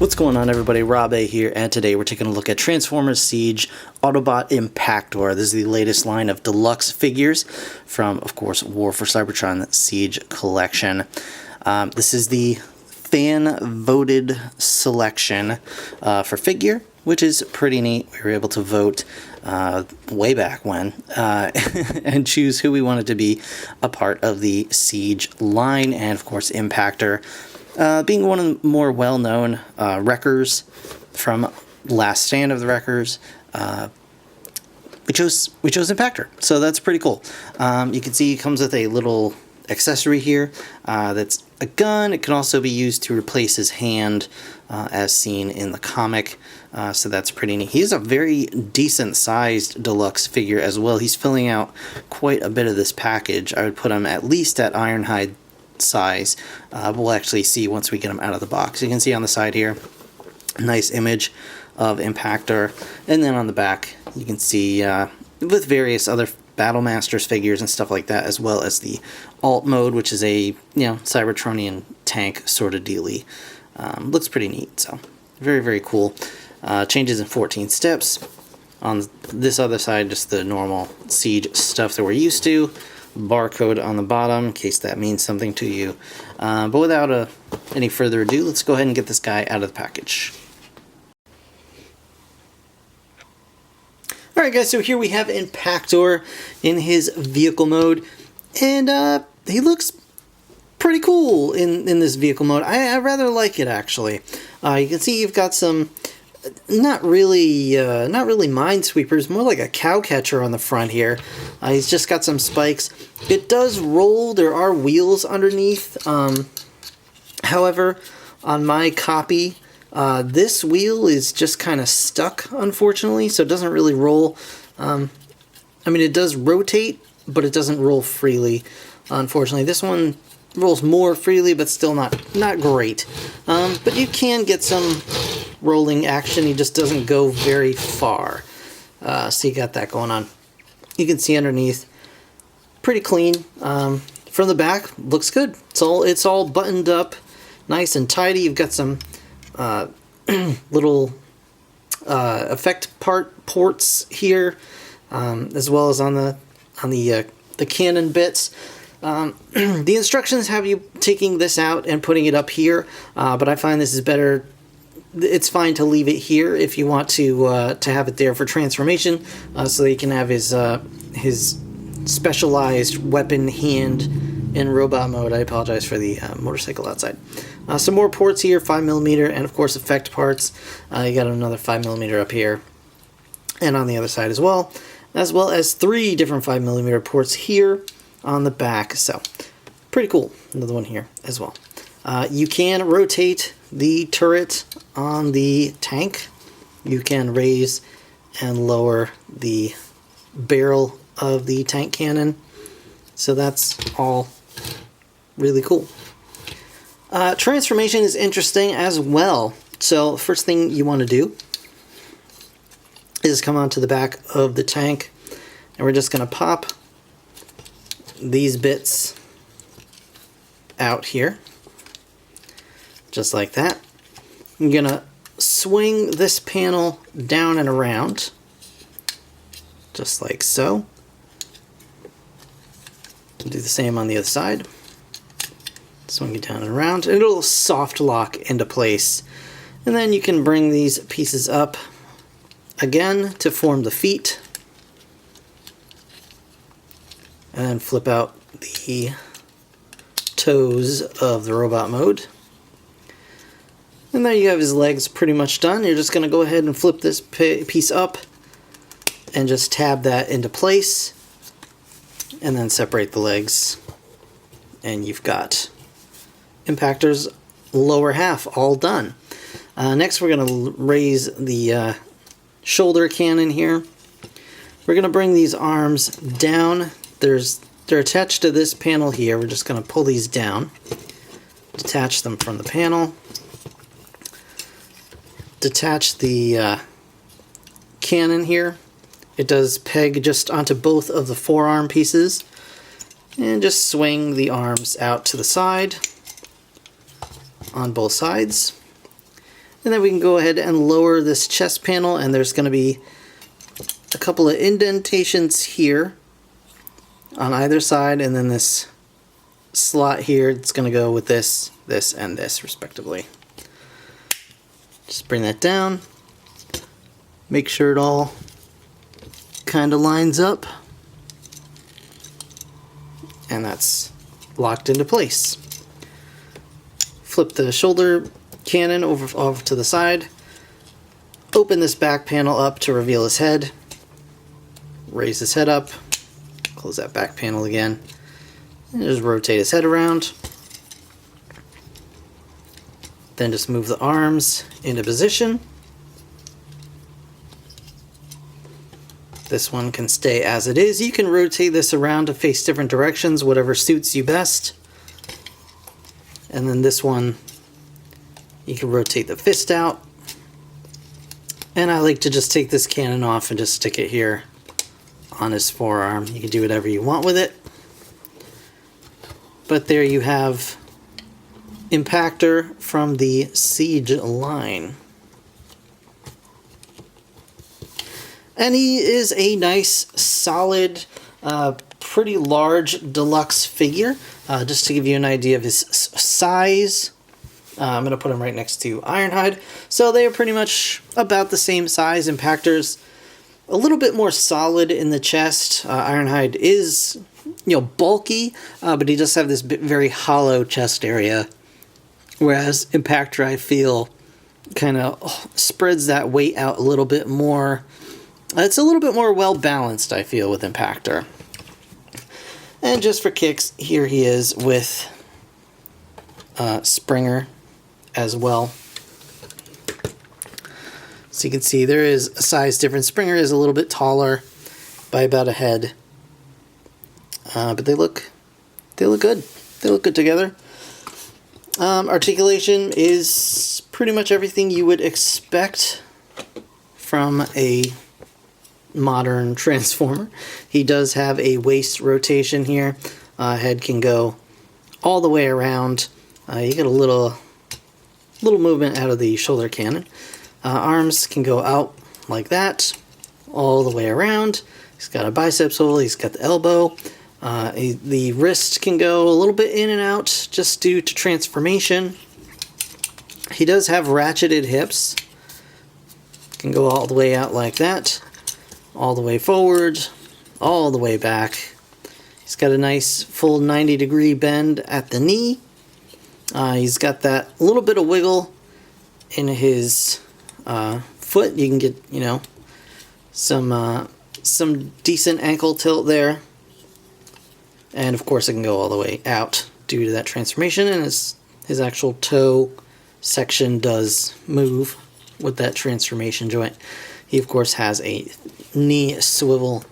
What's going on, everybody? Rob A here, and today we're taking a look at Transformers Siege Autobot Impactor. This is the latest line of deluxe figures from, of course, War for Cybertron Siege Collection. This is the fan-voted selection for figure, which is pretty neat. We were able to vote way back when and choose who we wanted to be a part of the Siege line, and, of course, Impactor. Being one of the more well-known wreckers from Last Stand of the Wreckers, we chose Impactor, so that's pretty cool. You can see it comes with a little accessory here that's a gun. It can also be used to replace his hand, as seen in the comic, so that's pretty neat. He's a very decent-sized deluxe figure as well. He's filling out quite a bit of this package. I would put him at least at Ironhide size. We'll actually see once we get them out of the box. You can see on the side here, a nice image of Impactor, and then on the back you can see with various other Battle Masters figures and stuff like that, as well as the alt mode, which is a Cybertronian tank sort of dealy. Looks pretty neat, so very cool. Changes in 14 steps. On this other side, just the normal Siege stuff that we're used to. Barcode on the bottom, in case that means something to you. But without any further ado, let's go ahead and get this guy out of the package. Alright guys, so here we have Impactor in his vehicle mode, and he looks pretty cool in this vehicle mode. I rather like it, actually. You can see you've got some not really minesweepers, more like a cow catcher on the front here. He's just got some spikes. It does roll. There are wheels underneath. However, on my copy, this wheel is just kind of stuck, unfortunately, so it doesn't really roll. I mean, it does rotate, but it doesn't roll freely, unfortunately. This one rolls more freely, but still not great. But you can get some rolling action. He just doesn't go very far. So you got that going on. You can see underneath, pretty clean. From the back, looks good. It's all buttoned up, nice and tidy. You've got some little effect ports here, as well as on the cannon bits. The instructions have you taking this out and putting it up here, but I find this is better. It's fine to leave it here if you want to have it there for transformation, so that you can have his specialized weapon hand in robot mode. I apologize for the motorcycle outside. Some more ports here, 5mm, and of course effect parts. You got another 5mm up here, and on the other side as well as 3 different 5mm ports here on the back. So pretty cool. Another one here as well. You can rotate the turret on the tank. You can raise and lower the barrel of the tank cannon. So that's all really cool. Transformation is interesting as well. So first thing you want to do is come onto the back of the tank, and we're just going to pop these bits out here, just like that. I'm going to swing this panel down and around, just like so. Do the same on the other side. Swing it down and around, and it'll soft lock into place. And then you can bring these pieces up again to form the feet, and then flip out the toes of the robot mode. And there you have his legs pretty much done. You're just going to go ahead and flip this piece up and just tab that into place, and then separate the legs, and you've got Impactor's lower half all done. Next we're going to raise the shoulder cannon here. We're going to bring these arms down. They're attached to this panel here. We're just going to pull these down, detach them from the panel, detach the cannon here. It does peg just onto both of the forearm pieces, and just swing the arms out to the side on both sides. And then we can go ahead and lower this chest panel, and there's going to be a couple of indentations here on either side, and then this slot here, it's going to go with this, this, and this respectively. Just bring that down, make sure it all kind of lines up, and that's locked into place. Flip the shoulder cannon over to the side, open this back panel up to reveal his head, raise his head up, close that back panel again, and just rotate his head around. Then just move the arms into position. This one can stay as it is. You can rotate this around to face different directions, whatever suits you best. And then this one, you can rotate the fist out. And I like to just take this cannon off and just stick it here on his forearm. You can do whatever you want with it. But there you have Impactor from the Siege line. And he is a nice, solid, pretty large deluxe figure. Just to give you an idea of his size, I'm going to put him right next to Ironhide. So they are pretty much about the same size. Impactor's a little bit more solid in the chest. Ironhide is, bulky, but he does have this very hollow chest area. Whereas Impactor, I feel, kind of spreads that weight out a little bit more. It's a little bit more well-balanced, I feel, with Impactor. And just for kicks, here he is with Springer as well. So you can see there is a size difference. Springer is a little bit taller by about a head. But they look good. They look good together. Articulation is pretty much everything you would expect from a modern Transformer. He does have a waist rotation here. Head can go all the way around. You get a little movement out of the shoulder cannon. Arms can go out like that, all the way around. He's got a biceps hole. He's got the elbow. The wrist can go a little bit in and out just due to transformation. He does have ratcheted hips. Can go all the way out like that, all the way forward, all the way back. He's got a nice full 90-degree bend at the knee. He's got that little bit of wiggle in his foot. You can get, some decent ankle tilt there. And of course it can go all the way out due to that transformation, and his actual toe section does move with that transformation joint. He of course has a knee swivel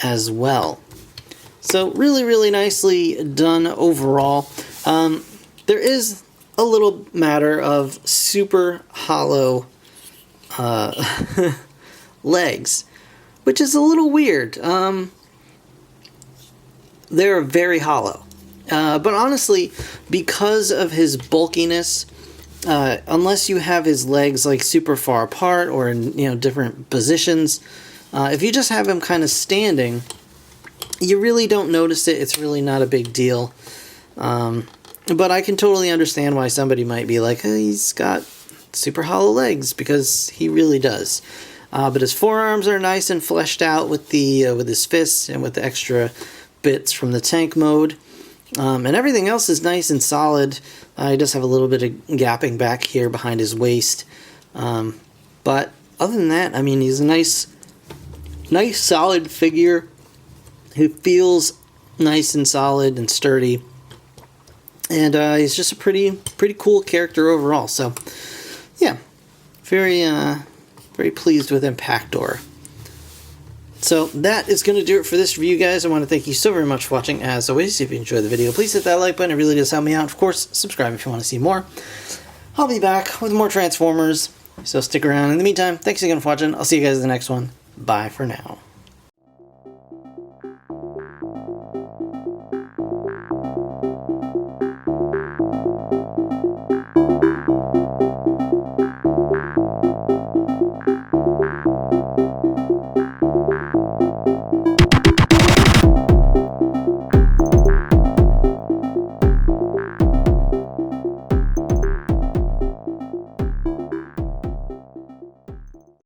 as well. So really, really nicely done overall. There is a little matter of super hollow legs, which is a little weird. They're very hollow. But honestly, because of his bulkiness, unless you have his legs like super far apart or in different positions, if you just have him kind of standing, you really don't notice it. It's really not a big deal. But I can totally understand why somebody might be like, hey, he's got super hollow legs, because he really does. But his forearms are nice and fleshed out with his fists and with the extra bits from the tank mode, and everything else is nice and solid. He does have a little bit of gapping back here behind his waist, but other than that, I mean, he's a nice solid figure who feels nice and solid and sturdy, and he's just a pretty cool character overall. So yeah, very pleased with Impactor. So that is going to do it for this review, guys. I want to thank you so very much for watching. As always, if you enjoyed the video, please hit that like button. It really does help me out. Of course, subscribe if you want to see more. I'll be back with more Transformers, so stick around. In the meantime, thanks again for watching. I'll see you guys in the next one. Bye for now.